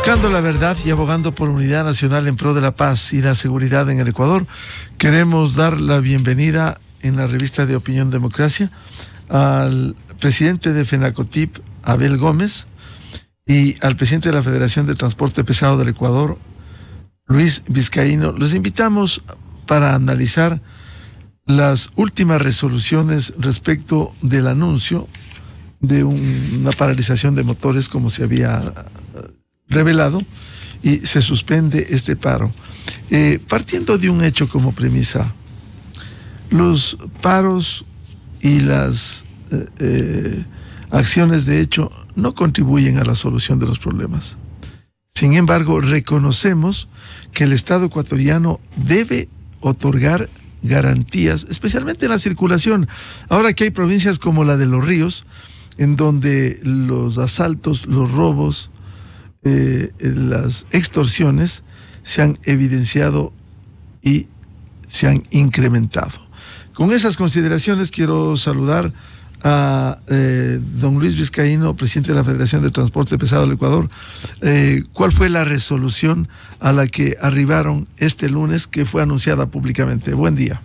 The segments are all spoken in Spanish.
Buscando la verdad y abogando por unidad nacional en pro de la paz y la seguridad en el Ecuador, queremos dar la bienvenida en la revista de Opinión Democracia al presidente de FENACOTIP, Abel Gómez, y al presidente de la Federación de Transporte Pesado del Ecuador, Luis Vizcaíno. Los invitamos para analizar las últimas resoluciones respecto del anuncio de una paralización de motores, como se había revelado, y se suspende este paro. Partiendo de un hecho como premisa, los paros y las acciones de hecho no contribuyen a la solución de los problemas. Sin embargo, reconocemos que el Estado ecuatoriano debe otorgar garantías, especialmente en la circulación. Ahora que hay provincias como la de Los Ríos, en donde los asaltos, los robos, las extorsiones se han evidenciado y se han incrementado. Con esas consideraciones quiero saludar a don Luis Vizcaíno, presidente de la Federación de Transporte Pesado del Ecuador. ¿Cuál fue la resolución a la que arribaron este lunes, que fue anunciada públicamente? Buen día.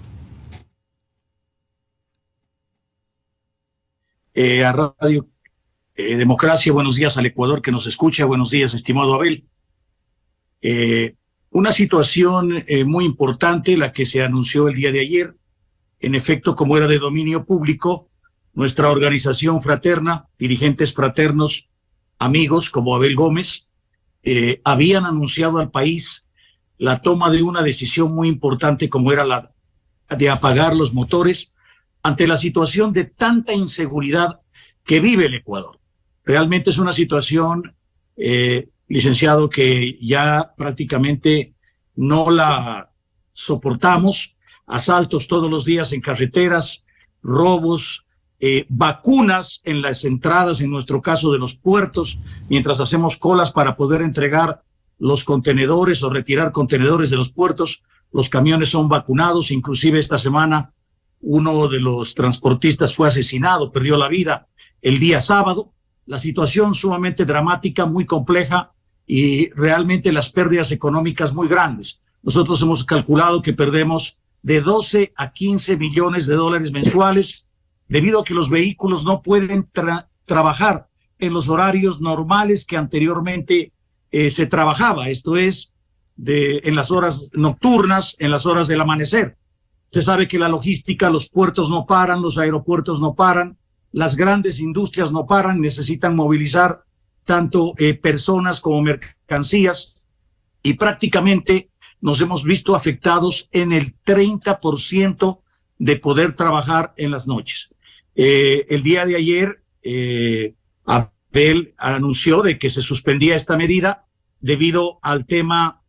A Radio Democracia, buenos días al Ecuador que nos escucha. Buenos días, estimado Abel. Una situación muy importante la que se anunció el día de ayer. En efecto, como era de dominio público, nuestra organización fraterna, dirigentes fraternos, amigos como Abel Gómez, habían anunciado al país la toma de una decisión muy importante como era la de apagar los motores ante la situación de tanta inseguridad que vive el Ecuador. Realmente es una situación, licenciado, que ya prácticamente no la soportamos. Asaltos todos los días en carreteras, robos, vacunas en las entradas, en nuestro caso de los puertos, mientras hacemos colas para poder entregar los contenedores o retirar contenedores de los puertos. Los camiones son vacunados. Inclusive esta semana uno de los transportistas fue asesinado, perdió la vida el día sábado. La situación sumamente dramática, muy compleja, y realmente las pérdidas económicas muy grandes. Nosotros hemos calculado que perdemos de 12 a 15 millones de dólares mensuales debido a que los vehículos no pueden trabajar en los horarios normales que anteriormente se trabajaba. Esto es, en las horas nocturnas, en las horas del amanecer. Usted sabe que la logística, los puertos no paran, los aeropuertos no paran, las grandes industrias no paran, necesitan movilizar tanto personas como mercancías, y prácticamente nos hemos visto afectados en el 30% de poder trabajar en las noches. El día de ayer, Abel anunció de que se suspendía esta medida debido al tema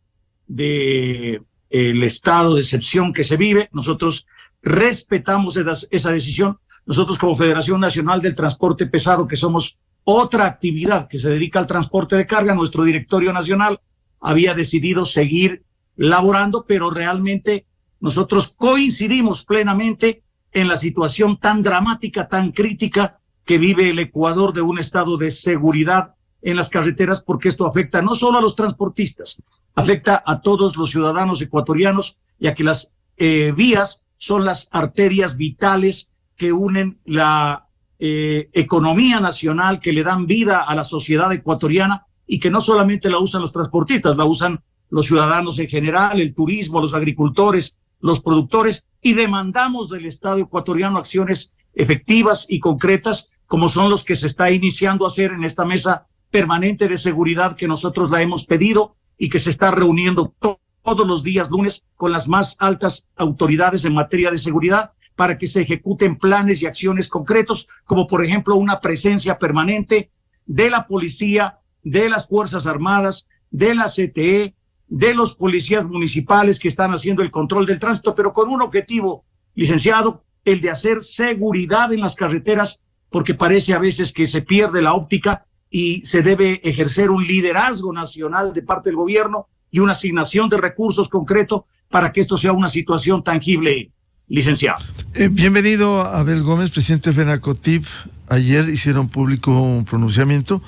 de el estado de excepción que se vive. Nosotros respetamos esa decisión. Nosotros, como Federación Nacional del Transporte Pesado, que somos otra actividad que se dedica al transporte de carga, nuestro directorio nacional había decidido seguir laborando, pero realmente nosotros coincidimos plenamente en la situación tan dramática, tan crítica que vive el Ecuador, de un estado de seguridad en las carreteras, porque esto afecta no solo a los transportistas, afecta a todos los ciudadanos ecuatorianos, ya que las vías son las arterias vitales que unen la economía nacional, que le dan vida a la sociedad ecuatoriana, y que no solamente la usan los transportistas, la usan los ciudadanos en general, el turismo, los agricultores, los productores, y demandamos del Estado ecuatoriano acciones efectivas y concretas, como son los que se está iniciando a hacer en esta mesa permanente de seguridad que nosotros la hemos pedido y que se está reuniendo todos los días lunes con las más altas autoridades en materia de seguridad, para que se ejecuten planes y acciones concretos, como por ejemplo una presencia permanente de la policía, de las Fuerzas Armadas, de la CTE, de los policías municipales que están haciendo el control del tránsito, pero con un objetivo, licenciado, el de hacer seguridad en las carreteras, porque parece a veces que se pierde la óptica y se debe ejercer un liderazgo nacional de parte del gobierno y una asignación de recursos concreto para que esto sea una situación tangible, licenciado. Bienvenido, Abel Gómez, presidente de FENACOTIP. Ayer hicieron público un pronunciamiento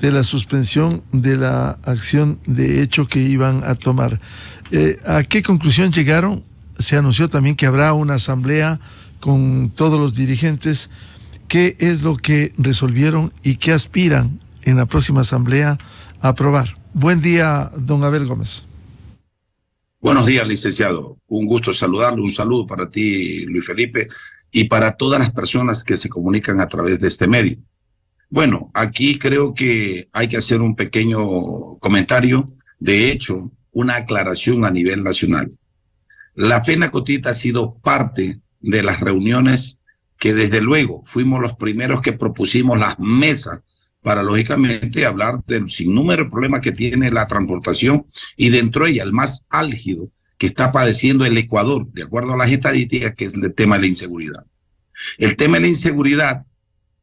de la suspensión de la acción de hecho que iban a tomar. ¿A qué conclusión llegaron? Se anunció también que habrá una asamblea con todos los dirigentes. ¿Qué es lo que resolvieron y qué aspiran en la próxima asamblea a aprobar? Buen día, don Abel Gómez. Buenos días, licenciado. Un gusto saludarlo. Un saludo para ti, Luis Felipe, y para todas las personas que se comunican a través de este medio. Bueno, aquí creo que hay que hacer un pequeño comentario. De hecho, una aclaración a nivel nacional. La FENACOTIT ha sido parte de las reuniones que desde luego fuimos los primeros que propusimos las mesas para lógicamente hablar del sinnúmero de problemas que tiene la transportación y dentro de ella el más álgido que está padeciendo el Ecuador, de acuerdo a las estadísticas, que es el tema de la inseguridad. El tema de la inseguridad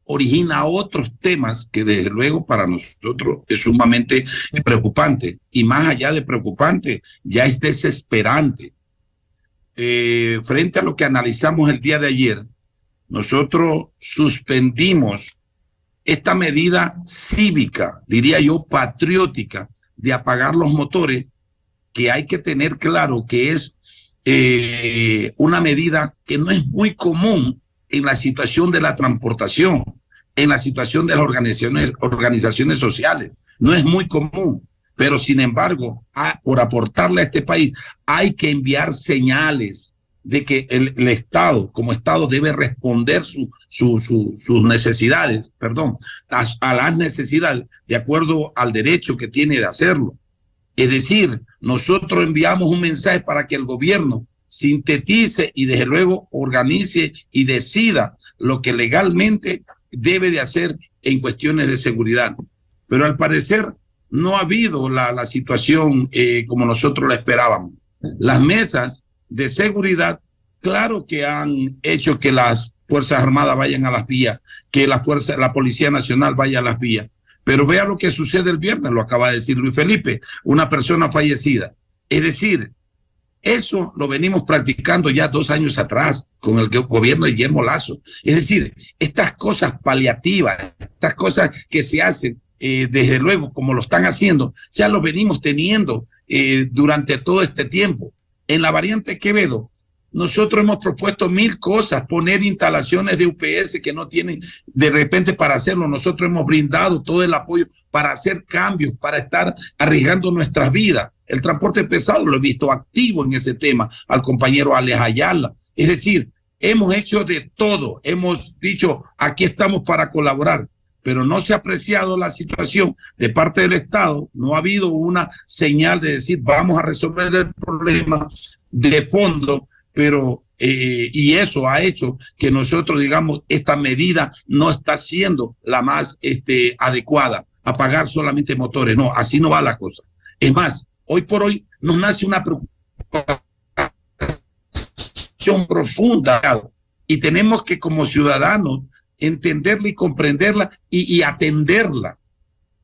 origina otros temas que desde luego para nosotros es sumamente preocupante y más allá de preocupante, ya es desesperante. Frente a lo que analizamos el día de ayer, nosotros suspendimos esta medida cívica, diría yo patriótica, de apagar los motores, que hay que tener claro que es una medida que no es muy común en la situación de la transportación, en la situación de las organizaciones sociales. No es muy común, pero sin embargo, por aportarle a este país, hay que enviar señales de que el Estado, como Estado, debe responder sus necesidades, a las necesidades, de acuerdo al derecho que tiene de hacerlo. Es decir, nosotros enviamos un mensaje para que el gobierno sintetice y desde luego organice y decida lo que legalmente debe de hacer en cuestiones de seguridad. Pero al parecer no ha habido la situación como nosotros la esperábamos. Las mesas de seguridad, claro que han hecho que las Fuerzas Armadas vayan a las vías, que la Policía Nacional vaya a las vías. Pero vea lo que sucede el viernes, lo acaba de decir Luis Felipe, una persona fallecida. Es decir, eso lo venimos practicando ya 2 años atrás con el gobierno de Guillermo Lasso. Es decir, estas cosas paliativas, estas cosas que se hacen, desde luego, como lo están haciendo, ya lo venimos teniendo durante todo este tiempo. En la variante Quevedo, nosotros hemos propuesto 1000 cosas, poner instalaciones de UPS que no tienen de repente para hacerlo. Nosotros hemos brindado todo el apoyo para hacer cambios, para estar arriesgando nuestras vidas. El transporte pesado lo he visto activo en ese tema al compañero Alex Ayala. Es decir, hemos hecho de todo, hemos dicho aquí estamos para colaborar, pero no se ha apreciado la situación de parte del Estado. No ha habido una señal de decir vamos a resolver el problema de fondo, pero y eso ha hecho que nosotros digamos esta medida no está siendo la más adecuada, apagar solamente motores. No, así no va la cosa. Es más, hoy por hoy nos nace una preocupación profunda y tenemos que como ciudadanos entenderla y comprenderla y atenderla.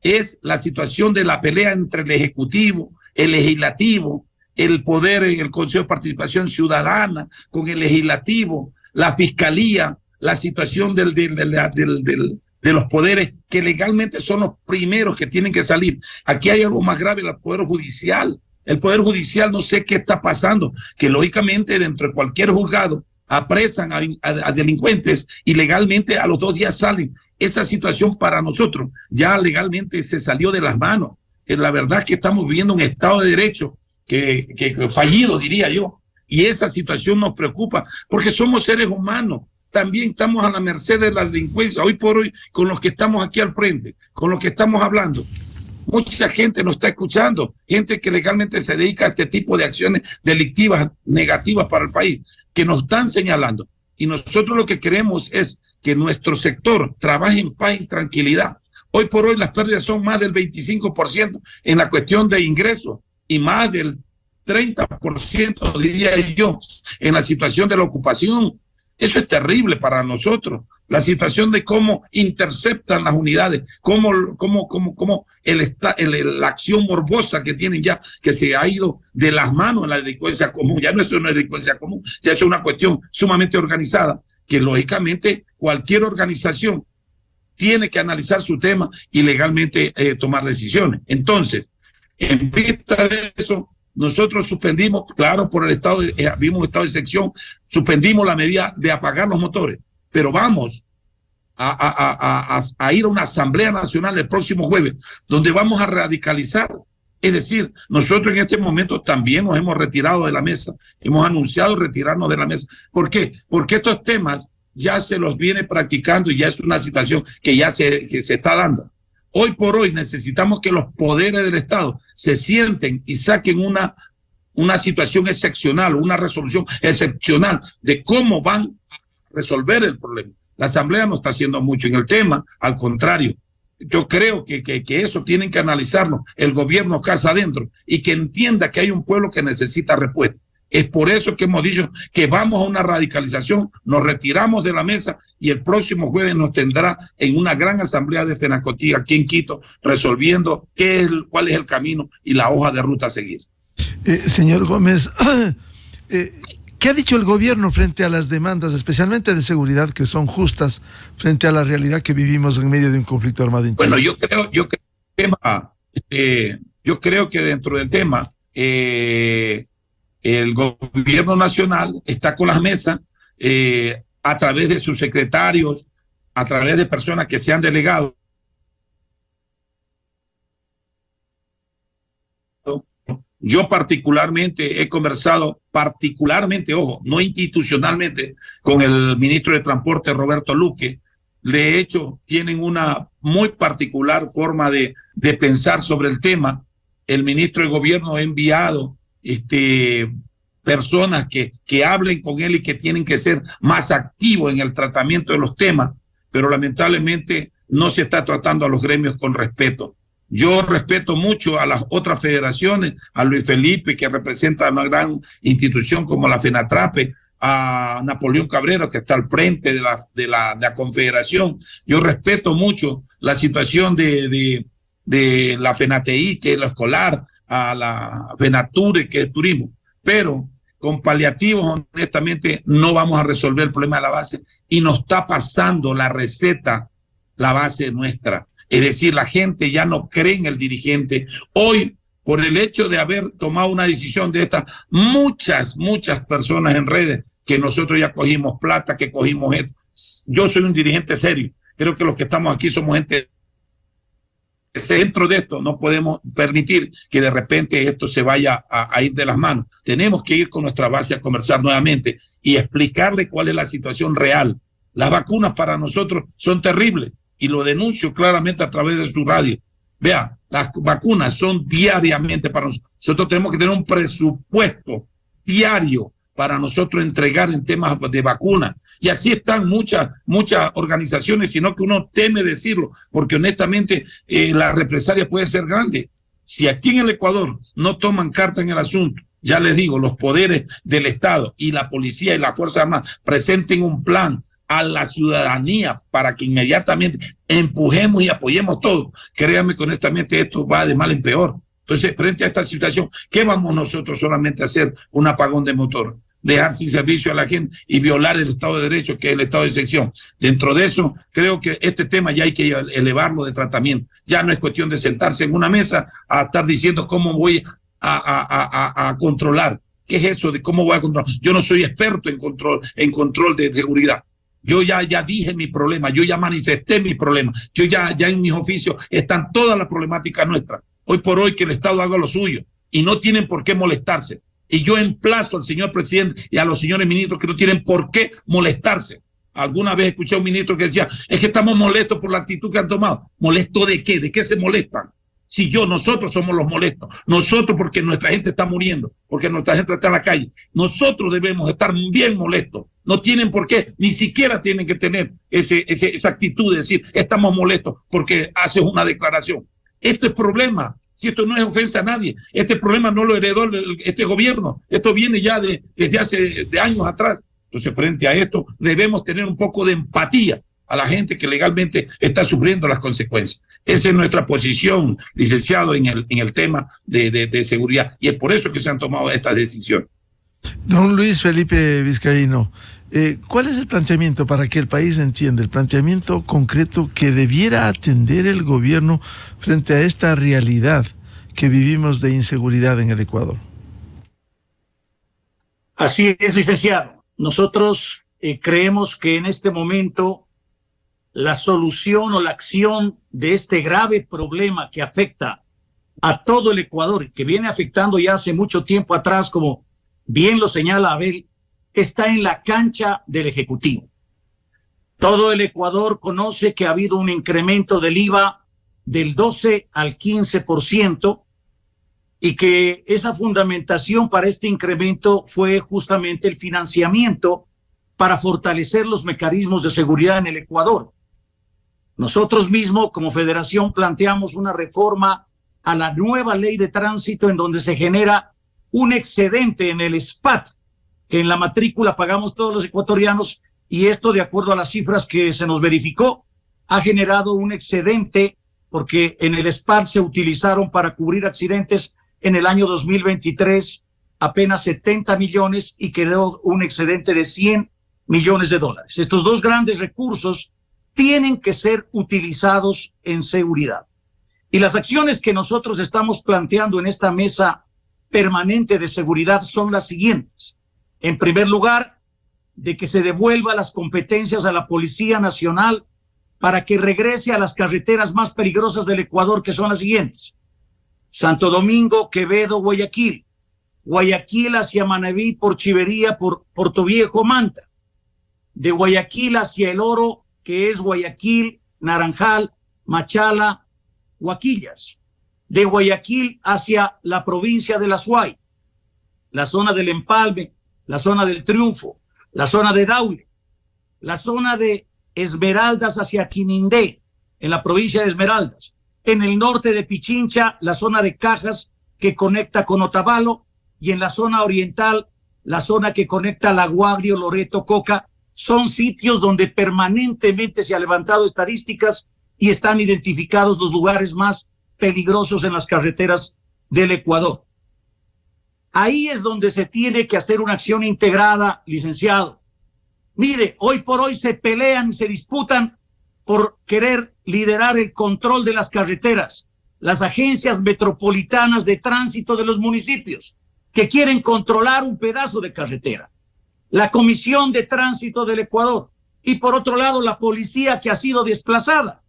Es la situación de la pelea entre el Ejecutivo, el Legislativo, el Poder, el Consejo de Participación Ciudadana con el Legislativo, la Fiscalía, la situación de los poderes que legalmente son los primeros que tienen que salir. Aquí hay algo más grave, el Poder Judicial. El Poder Judicial no sé qué está pasando, que lógicamente dentro de cualquier juzgado apresan a delincuentes y legalmente a los 2 días salen. Esa situación para nosotros ya legalmente se salió de las manos. La verdad es que estamos viviendo un Estado de Derecho que fallido, diría yo. Y esa situación nos preocupa porque somos seres humanos. También estamos a la merced de la delincuencia. Hoy por hoy, con los que estamos aquí al frente, con los que estamos hablando, mucha gente nos está escuchando, gente que legalmente se dedica a este tipo de acciones delictivas negativas para el país, que nos están señalando. Y nosotros lo que queremos es que nuestro sector trabaje en paz y tranquilidad. Hoy por hoy las pérdidas son más del 25% en la cuestión de ingresos y más del 30%, diría yo, en la situación de la ocupación. Eso es terrible para nosotros. La situación de cómo interceptan las unidades, cómo la acción morbosa que tienen ya, que se ha ido de las manos en la delincuencia común. Ya no es una delincuencia común, ya es una cuestión sumamente organizada, que lógicamente cualquier organización tiene que analizar su tema y legalmente tomar decisiones. Entonces, en vista de eso, nosotros suspendimos, claro, por el estado, vimos un estado de excepción, suspendimos la medida de apagar los motores, pero vamos a ir a una asamblea nacional el próximo jueves, donde vamos a radicalizar. Es decir, nosotros en este momento también nos hemos retirado de la mesa, hemos anunciado retirarnos de la mesa. ¿Por qué? Porque estos temas ya se los viene practicando y ya es una situación que ya que se está dando. Hoy por hoy necesitamos que los poderes del Estado se sienten y saquen una situación excepcional, una resolución excepcional de cómo van a resolver el problema. La Asamblea no está haciendo mucho en el tema, al contrario. Yo creo que eso tienen que analizarlo el gobierno casa adentro y que entienda que hay un pueblo que necesita respuesta. Es por eso que hemos dicho que vamos a una radicalización, nos retiramos de la mesa y el próximo jueves nos tendrá en una gran asamblea de FENACOTI aquí en Quito, resolviendo cuál es el camino y la hoja de ruta a seguir. Señor Gómez, ¿qué ha dicho el gobierno frente a las demandas, especialmente de seguridad, que son justas frente a la realidad que vivimos en medio de un conflicto armado interno? Bueno, yo creo que dentro del tema, el gobierno nacional está con las mesas a través de sus secretarios, a través de personas que se han delegado. Yo particularmente he conversado, ojo, no institucionalmente, con el ministro de Transporte, Roberto Luque. De hecho, tienen una muy particular forma de pensar sobre el tema. El ministro de Gobierno ha enviado personas que hablen con él y que tienen que ser más activos en el tratamiento de los temas, pero lamentablemente no se está tratando a los gremios con respeto. Yo respeto mucho a las otras federaciones, a Luis Felipe, que representa una gran institución como la FENATRAPE, a Napoleón Cabrera, que está al frente de la confederación. Yo respeto mucho la situación de la FENATI, que es lo escolar, a la FENATURE, que es turismo, pero con paliativos, honestamente, no vamos a resolver el problema de la base y nos está pasando la receta, la base nuestra. Es decir, la gente ya no cree en el dirigente. Hoy, por el hecho de haber tomado una decisión de esta, muchas personas en redes, que nosotros ya cogimos plata, que cogimos esto. Yo soy un dirigente serio. Creo que los que estamos aquí somos gente. Dentro de esto no podemos permitir que de repente esto se vaya a ir de las manos. Tenemos que ir con nuestra base a conversar nuevamente y explicarle cuál es la situación real. Las vacunas para nosotros son terribles y lo denuncio claramente a través de su radio. Vea, las vacunas son diariamente para nosotros. Nosotros tenemos que tener un presupuesto diario para nosotros entregar en temas de vacunas. Y así están muchas organizaciones, sino que uno teme decirlo, porque honestamente la represalia puede ser grande. Si aquí en el Ecuador no toman carta en el asunto, ya les digo, los poderes del Estado y la policía y la Fuerza Armada presenten un plan a la ciudadanía para que inmediatamente empujemos y apoyemos todo. Créanme que honestamente esto va de mal en peor. Entonces, frente a esta situación, ¿qué vamos nosotros solamente a hacer? Un apagón de motor, dejar sin servicio a la gente y violar el Estado de Derecho, que es el Estado de excepción. Dentro de eso, creo que este tema ya hay que elevarlo de tratamiento. Ya no es cuestión de sentarse en una mesa a estar diciendo cómo voy a controlar. ¿Qué es eso de cómo voy a controlar? Yo no soy experto en control de seguridad. Yo ya dije mi problema, yo ya manifesté mi problema, yo ya en mis oficios están todas las problemáticas nuestras. Hoy por hoy que el Estado haga lo suyo y no tienen por qué molestarse. Y yo emplazo al señor presidente y a los señores ministros que no tienen por qué molestarse. Alguna vez escuché a un ministro que decía, es que estamos molestos por la actitud que han tomado. ¿Molesto de qué? ¿De qué se molestan? Si nosotros somos los molestos, nosotros porque nuestra gente está muriendo, porque nuestra gente está en la calle, nosotros debemos estar bien molestos. No tienen por qué, ni siquiera tienen que tener esa actitud de decir, estamos molestos porque haces una declaración. Este es problema, si esto no es ofensa a nadie, este problema no lo heredó este gobierno, esto viene ya desde hace años atrás. Entonces, frente a esto, debemos tener un poco de empatía a la gente que legalmente está sufriendo las consecuencias. Esa es nuestra posición, licenciado, en el tema de seguridad, y es por eso que se han tomado estas decisiones. Don Luis Felipe Vizcaíno, ¿Cuál es el planteamiento para que el país entienda, el planteamiento concreto que debiera atender el gobierno frente a esta realidad que vivimos de inseguridad en el Ecuador? Así es, licenciado. Nosotros creemos que en este momento la solución o la acción de este grave problema que afecta a todo el Ecuador, que viene afectando ya hace mucho tiempo atrás, como bien lo señala Abel, está en la cancha del Ejecutivo. Todo el Ecuador conoce que ha habido un incremento del IVA del 12 al 15%, y que esa fundamentación para este incremento fue justamente el financiamiento para fortalecer los mecanismos de seguridad en el Ecuador. Nosotros mismos, como federación, planteamos una reforma a la nueva ley de tránsito en donde se genera un excedente en el SPAT, que en la matrícula pagamos todos los ecuatorianos, y esto, de acuerdo a las cifras que se nos verificó, ha generado un excedente porque en el SPAT se utilizaron para cubrir accidentes en el año 2023 apenas 70 millones y quedó un excedente de 100 millones de dólares. Estos dos grandes recursos tienen que ser utilizados en seguridad. Y las acciones que nosotros estamos planteando en esta mesa permanente de seguridad son las siguientes. En primer lugar, de que se devuelva las competencias a la Policía Nacional para que regrese a las carreteras más peligrosas del Ecuador, que son las siguientes: Santo Domingo, Quevedo, Guayaquil. Guayaquil hacia Manaví, por Chivería, por Portoviejo, Manta. De Guayaquil hacia El Oro, que es Guayaquil, Naranjal, Machala, Huaquillas. De Guayaquil hacia la provincia de La Suay, la zona del Empalme, la zona del Triunfo, la zona de Daule, la zona de Esmeraldas hacia Quinindé, en la provincia de Esmeraldas. En el norte de Pichincha, la zona de Cajas que conecta con Otavalo, y en la zona oriental, la zona que conecta Laguagrio, Loreto, Coca. Son sitios donde permanentemente se han levantado estadísticas y están identificados los lugares más peligrosos en las carreteras del Ecuador. Ahí es donde se tiene que hacer una acción integrada, licenciado. Mire, hoy por hoy se pelean y se disputan por querer liderar el control de las carreteras, las agencias metropolitanas de tránsito de los municipios, que quieren controlar un pedazo de carretera, la Comisión de Tránsito del Ecuador, y por otro lado la policía, que ha sido desplazada.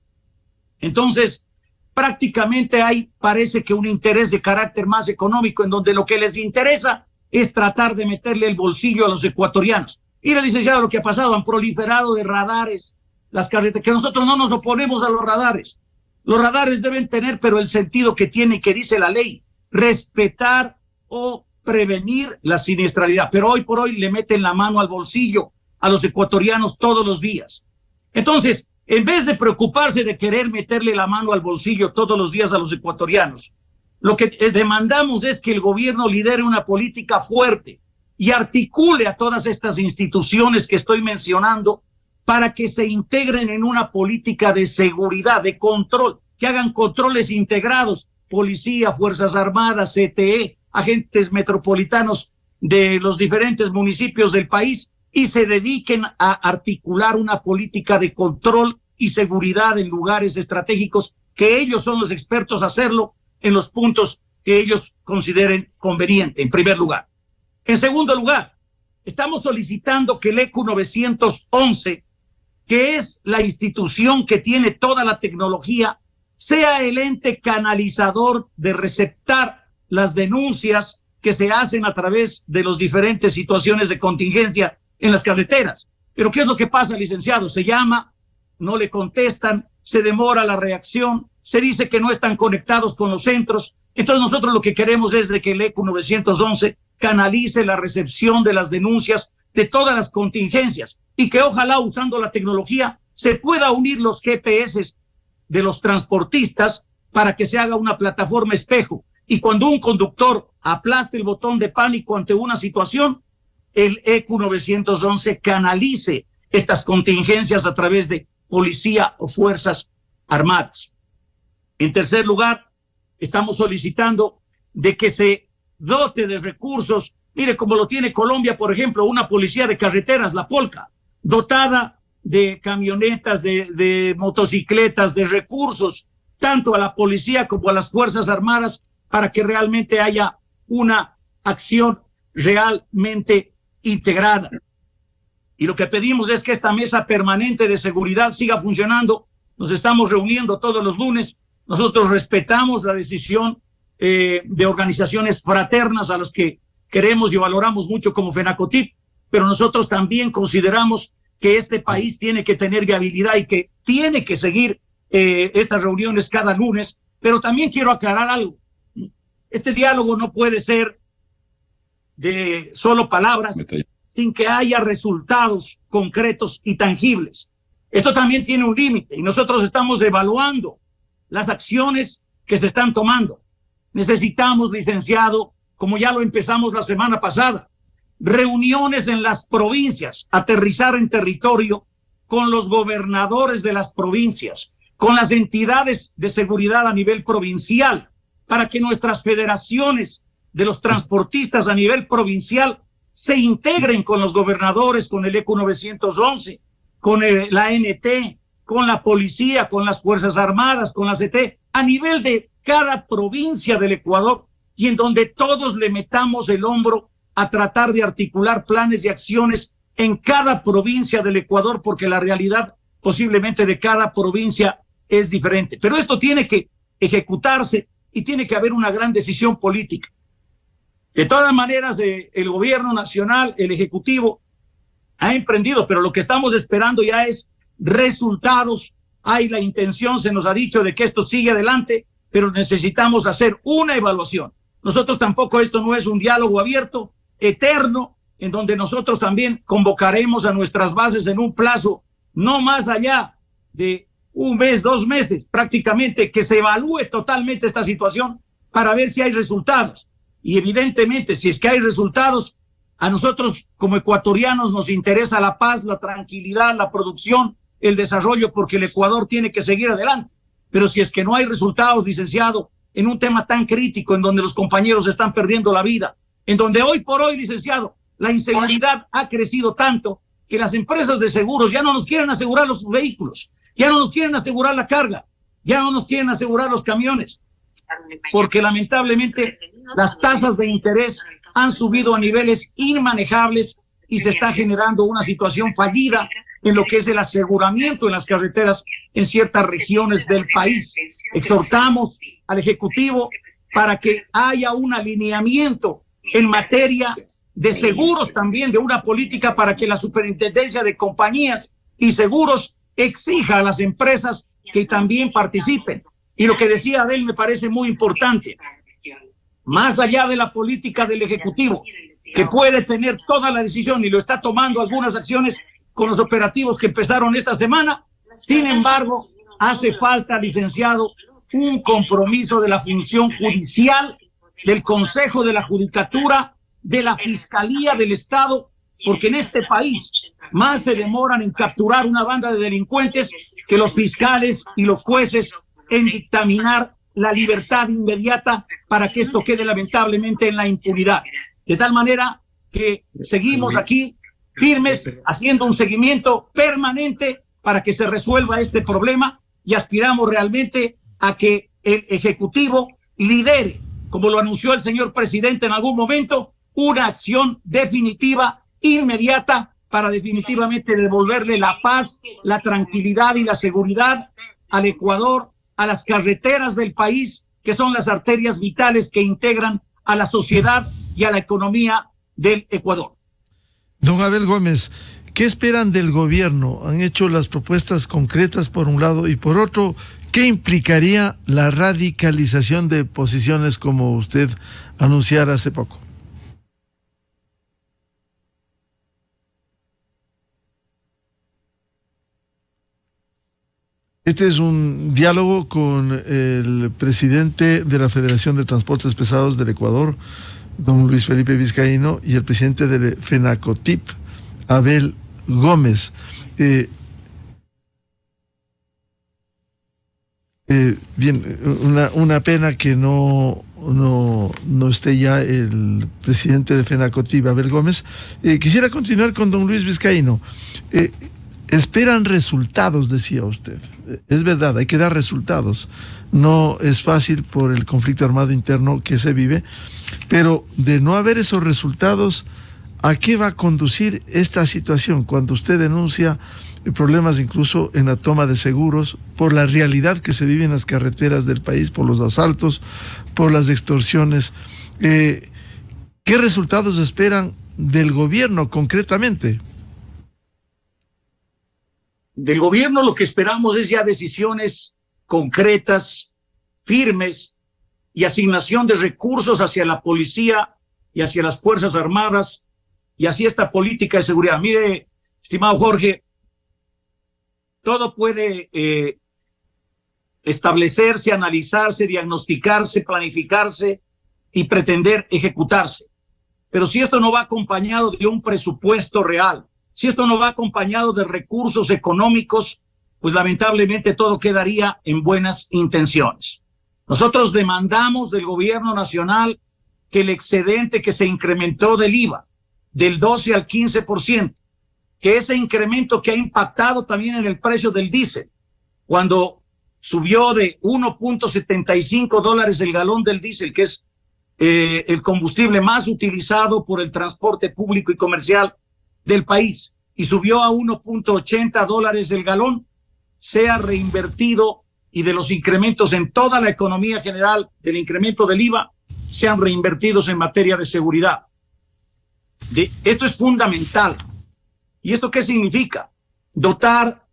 Entonces, prácticamente hay, parece que un interés de carácter más económico, en donde lo que les interesa es tratar de meterle el bolsillo a los ecuatorianos. Y la licenciada, lo que ha pasado, han proliferado de radares las carreteras, que nosotros no nos oponemos a los radares. Los radares deben tener, pero el sentido que tiene y que dice la ley: respetar o prevenir la siniestralidad. Pero hoy por hoy le meten la mano al bolsillo a los ecuatorianos todos los días. Entonces, en vez de preocuparse de querer meterle la mano al bolsillo todos los días a los ecuatorianos, lo que demandamos es que el gobierno lidere una política fuerte y articule a todas estas instituciones que estoy mencionando para que se integren en una política de seguridad, de control, que hagan controles integrados: policía, Fuerzas Armadas, CTE, agentes metropolitanos de los diferentes municipios del país, y se dediquen a articular una política de control y seguridad en lugares estratégicos, que ellos son los expertos a hacerlo en los puntos que ellos consideren conveniente, en primer lugar. En segundo lugar, estamos solicitando que el ECU 911, que es la institución que tiene toda la tecnología, sea el ente canalizador de receptar las denuncias que se hacen a través de las diferentes situaciones de contingencia en las carreteras. Pero ¿qué es lo que pasa, licenciado? Se llama, no le contestan, se demora la reacción, se dice que no están conectados con los centros. Entonces nosotros lo que queremos es de que el ECU 911 canalice la recepción de las denuncias de todas las contingencias, y que ojalá, usando la tecnología, se pueda unir los GPS de los transportistas para que se haga una plataforma espejo, y cuando un conductor aplaste el botón de pánico ante una situación, el ECU 911 canalice estas contingencias a través de policía o Fuerzas Armadas. En tercer lugar, estamos solicitando de que se dote de recursos mire, como lo tiene Colombia, por ejemplo, una policía de carreteras, la Polca, dotada de camionetas, de motocicletas, de recursos, tanto a la policía como a las Fuerzas Armadas, para que realmente haya una acción realmente integrada. Y lo que pedimos es que esta mesa permanente de seguridad siga funcionando. Nos estamos reuniendo todos los lunes. Nosotros respetamos la decisión de organizaciones fraternas a las que queremos y valoramos mucho como FENACOTIP, pero nosotros también consideramos que este país tiene que tener viabilidad y que tiene que seguir estas reuniones cada lunes. Pero también quiero aclarar algo. Este diálogo no puede ser de solo palabras sin que haya resultados concretos y tangibles. Esto también tiene un límite y nosotros estamos evaluando las acciones que se están tomando. Necesitamos, licenciado, como ya lo empezamos la semana pasada, reuniones en las provincias, aterrizar en territorio con los gobernadores de las provincias, con las entidades de seguridad a nivel provincial, para que nuestras federaciones de los transportistas a nivel provincial se integren con los gobernadores, con el ECU 911, con la ANT, con la policía, con las Fuerzas Armadas, con la CT, a nivel de cada provincia del Ecuador, y en donde todos le metamos el hombro a tratar de articular planes y acciones en cada provincia del Ecuador, porque la realidad posiblemente de cada provincia es diferente. Pero esto tiene que ejecutarse y tiene que haber una gran decisión política. De todas maneras, el gobierno nacional, el ejecutivo, ha emprendido, pero lo que estamos esperando ya es resultados. Hay la intención, se nos ha dicho, de que esto sigue adelante, pero necesitamos hacer una evaluación. Nosotros tampoco, esto no es un diálogo abierto, eterno, en donde nosotros también convocaremos a nuestras bases en un plazo no más allá de un mes, 2 meses, prácticamente, que se evalúe totalmente esta situación para ver si hay resultados. Y evidentemente, si es que hay resultados, a nosotros como ecuatorianos nos interesa la paz, la tranquilidad, la producción, el desarrollo, porque el Ecuador tiene que seguir adelante. Pero si es que no hay resultados, licenciado, en un tema tan crítico, en donde los compañeros están perdiendo la vida, en donde hoy por hoy, licenciado, la inseguridad ha crecido tanto que las empresas de seguros ya no nos quieren asegurar los vehículos, ya no nos quieren asegurar la carga, ya no nos quieren asegurar los camiones, porque lamentablemente las tasas de interés han subido a niveles inmanejables y se está generando una situación fallida en lo que es el aseguramiento en las carreteras en ciertas regiones del país. Exhortamos al Ejecutivo para que haya un alineamiento en materia de seguros también, de una política para que la Superintendencia de Compañías y Seguros exija a las empresas que también participen. Y lo que decía Abel me parece muy importante. Más allá de la política del Ejecutivo, que puede tener toda la decisión y lo está tomando algunas acciones con los operativos que empezaron esta semana, sin embargo, hace falta, licenciado, un compromiso de la función judicial, del Consejo de la Judicatura, de la Fiscalía del Estado, porque en este país más se demoran en capturar una banda de delincuentes que los fiscales y los jueces en dictaminar la libertad inmediata para que esto quede lamentablemente en la impunidad. De tal manera que seguimos aquí firmes, haciendo un seguimiento permanente para que se resuelva este problema y aspiramos realmente a que el Ejecutivo lidere, como lo anunció el señor presidente en algún momento, una acción definitiva, inmediata, para definitivamente devolverle la paz, la tranquilidad y la seguridad al Ecuador, a las carreteras del país, que son las arterias vitales que integran a la sociedad y a la economía del Ecuador. Don Abel Gómez, ¿qué esperan del gobierno? Han hecho las propuestas concretas por un lado y por otro, ¿qué implicaría la radicalización de posiciones como usted anunciara hace poco? Este es un diálogo con el presidente de la Federación de Transportes Pesados del Ecuador, don Luis Felipe Vizcaíno, y el presidente de FENACOTIP, Abel Gómez. Bien, una pena que no esté ya el presidente de FENACOTIB, Abel Gómez. Quisiera continuar con don Luis Vizcaíno. Esperan resultados, decía usted. Es verdad, hay que dar resultados. No es fácil por el conflicto armado interno que se vive, pero de no haber esos resultados, ¿a qué va a conducir esta situación cuando usted denuncia problemas incluso en la toma de seguros, por la realidad que se vive en las carreteras del país, por los asaltos, por las extorsiones? ¿Qué resultados esperan del gobierno concretamente? Del gobierno lo que esperamos es ya decisiones concretas, firmes, y asignación de recursos hacia la policía y hacia las Fuerzas Armadas y hacia esta política de seguridad. Mire, estimado Jorge, todo puede establecerse, analizarse, diagnosticarse, planificarse y pretender ejecutarse. Pero si esto no va acompañado de un presupuesto real, si esto no va acompañado de recursos económicos, pues lamentablemente todo quedaría en buenas intenciones. Nosotros demandamos del gobierno nacional que el excedente que se incrementó del IVA del 12 al 15%, que ese incremento que ha impactado también en el precio del diésel, cuando subió de $1.75 el galón del diésel, que es el combustible más utilizado por el transporte público y comercial del país, y subió a $1.80 el galón, sea reinvertido, y de los incrementos en toda la economía general, del incremento del IVA, sean reinvertidos en materia de seguridad. Esto es fundamental. ¿Y esto qué significa? Dotar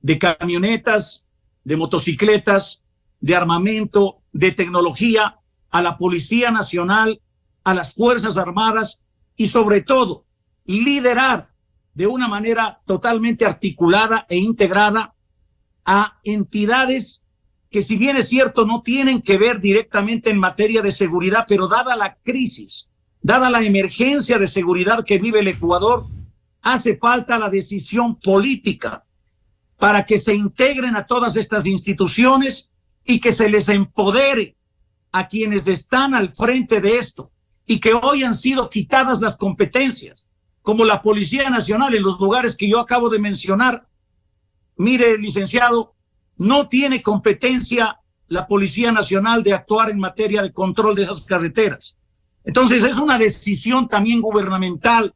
de camionetas, de motocicletas, de armamento, de tecnología a la Policía Nacional, a las Fuerzas Armadas y sobre todo liderar de una manera totalmente articulada e integrada a entidades que, si bien es cierto, no tienen que ver directamente en materia de seguridad, pero dada la crisis, dada la emergencia de seguridad que vive el Ecuador, hace falta la decisión política para que se integren a todas estas instituciones y que se les empodere a quienes están al frente de esto y que hoy han sido quitadas las competencias, como la Policía Nacional en los lugares que yo acabo de mencionar. Mire, licenciado, no tiene competencia la Policía Nacional de actuar en materia de control de esas carreteras. Entonces es una decisión también gubernamental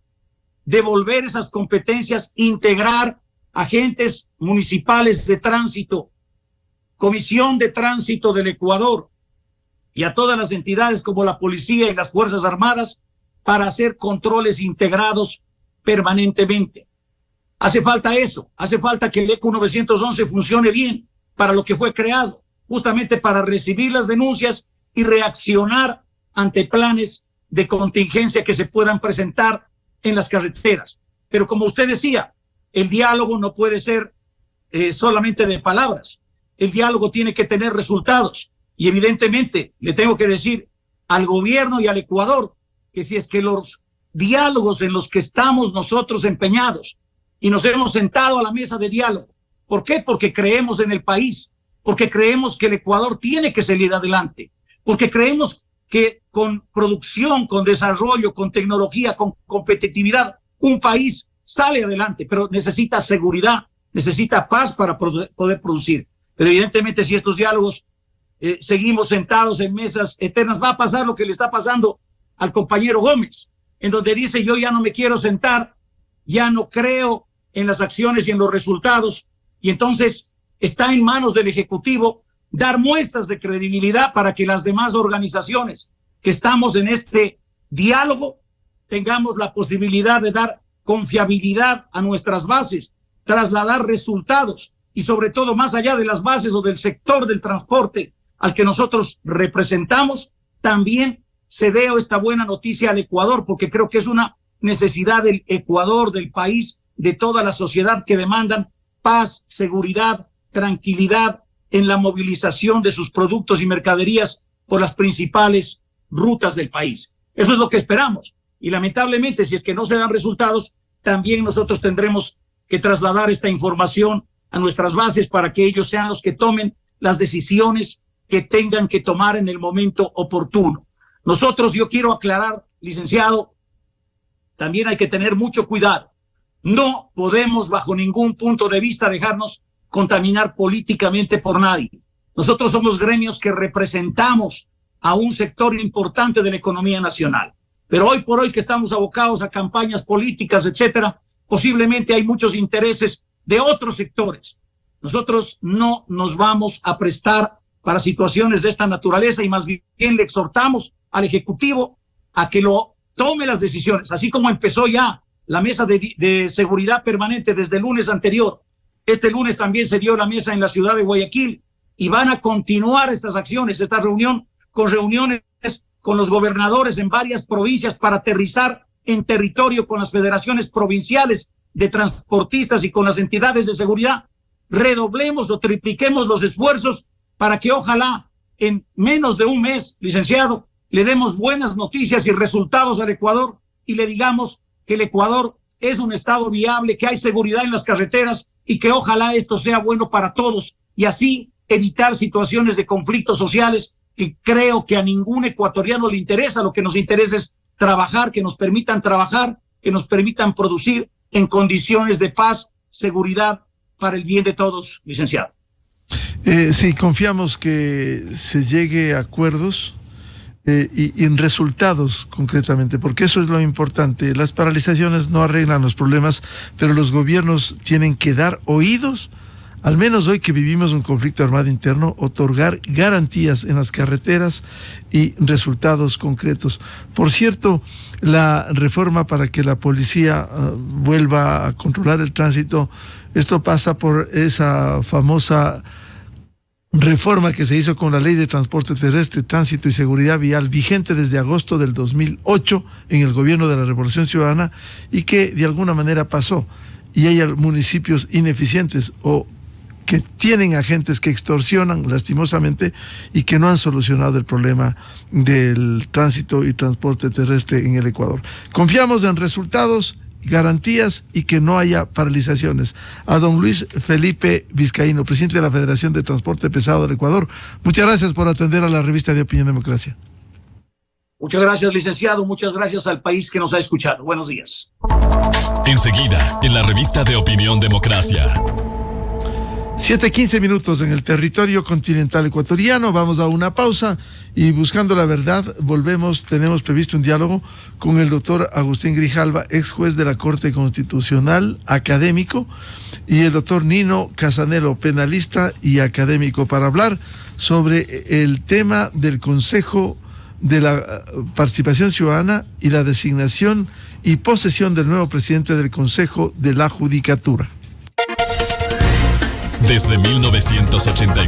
devolver esas competencias, integrar agentes municipales de tránsito, Comisión de Tránsito del Ecuador y a todas las entidades como la policía y las Fuerzas Armadas para hacer controles integrados permanentemente. Hace falta eso, hace falta que el ECU 911 funcione bien para lo que fue creado, justamente para recibir las denuncias y reaccionar ante planes de contingencia que se puedan presentar en las carreteras. Pero como usted decía, el diálogo no puede ser solamente de palabras. El diálogo tiene que tener resultados. Y evidentemente le tengo que decir al gobierno y al Ecuador que si es que los diálogos en los que estamos nosotros empeñados y nos hemos sentado a la mesa de diálogo, ¿por qué? Porque creemos en el país, porque creemos que el Ecuador tiene que salir adelante, porque creemos que con producción, con desarrollo, con tecnología, con competitividad, un país sale adelante, pero necesita seguridad, necesita paz para poder producir. Pero evidentemente si estos diálogos seguimos sentados en mesas eternas, va a pasar lo que le está pasando al compañero Gómez, en donde dice: yo ya no me quiero sentar, ya no creo en las acciones y en los resultados, y entonces está en manos del Ejecutivo dar muestras de credibilidad para que las demás organizaciones que estamos en este diálogo tengamos la posibilidad de dar confiabilidad a nuestras bases, trasladar resultados y sobre todo más allá de las bases o del sector del transporte al que nosotros representamos, también se dé esta buena noticia al Ecuador, porque creo que es una necesidad del Ecuador, del país, de toda la sociedad, que demandan paz, seguridad, tranquilidad en la movilización de sus productos y mercaderías por las principales rutas del país. Eso es lo que esperamos. Y lamentablemente, si es que no se dan resultados, también nosotros tendremos que trasladar esta información a nuestras bases para que ellos sean los que tomen las decisiones que tengan que tomar en el momento oportuno. Nosotros, yo quiero aclarar, licenciado, también hay que tener mucho cuidado. No podemos bajo ningún punto de vista dejarnos contaminar políticamente por nadie. Nosotros somos gremios que representamos a un sector importante de la economía nacional. Pero hoy por hoy que estamos abocados a campañas políticas, etcétera, posiblemente hay muchos intereses de otros sectores. Nosotros no nos vamos a prestar para situaciones de esta naturaleza y más bien le exhortamos al Ejecutivo a que lo tome las decisiones, así como empezó ya la mesa de seguridad permanente desde el lunes anterior. Este lunes también se dio la mesa en la ciudad de Guayaquil y van a continuar estas acciones, esta reuniones con los gobernadores en varias provincias para aterrizar en territorio con las federaciones provinciales de transportistas y con las entidades de seguridad. Redoblemos o tripliquemos los esfuerzos para que ojalá en menos de un mes, licenciado, le demos buenas noticias y resultados al Ecuador y le digamos que el Ecuador es un estado viable, que hay seguridad en las carreteras y que ojalá esto sea bueno para todos y así evitar situaciones de conflictos sociales que creo que a ningún ecuatoriano le interesa. Lo que nos interesa es trabajar, que nos permitan trabajar, que nos permitan producir en condiciones de paz, seguridad, para el bien de todos, licenciado. Sí, confiamos que se llegue a acuerdos y en resultados concretamente, porque eso es lo importante. Las paralizaciones no arreglan los problemas, pero los gobiernos tienen que dar oídos, al menos hoy que vivimos un conflicto armado interno, otorgar garantías en las carreteras y resultados concretos. Por cierto, la reforma para que la policía vuelva a controlar el tránsito, esto pasa por esa famosa reforma que se hizo con la Ley de Transporte Terrestre, Tránsito y Seguridad Vial, vigente desde agosto del 2008 en el gobierno de la Revolución Ciudadana y que de alguna manera pasó. Y hay municipios ineficientes o que tienen agentes que extorsionan lastimosamente y que no han solucionado el problema del tránsito y transporte terrestre en el Ecuador. Confiamos en resultados, garantías y que no haya paralizaciones. A don Luis Felipe Vizcaíno, presidente de la Federación de Transporte Pesado del Ecuador, muchas gracias por atender a la revista de Opinión Democracia. Muchas gracias, licenciado. Muchas gracias al país que nos ha escuchado. Buenos días. Enseguida, en la revista de Opinión Democracia. 7:15 minutos en el territorio continental ecuatoriano. Vamos a una pausa y buscando la verdad volvemos. Tenemos previsto un diálogo con el doctor Agustín Grijalva, ex juez de la Corte Constitucional, académico, y el doctor Nino Casanelo, penalista y académico, para hablar sobre el tema del Consejo de la Participación Ciudadana y la designación y posesión del nuevo presidente del Consejo de la Judicatura. Desde 1984.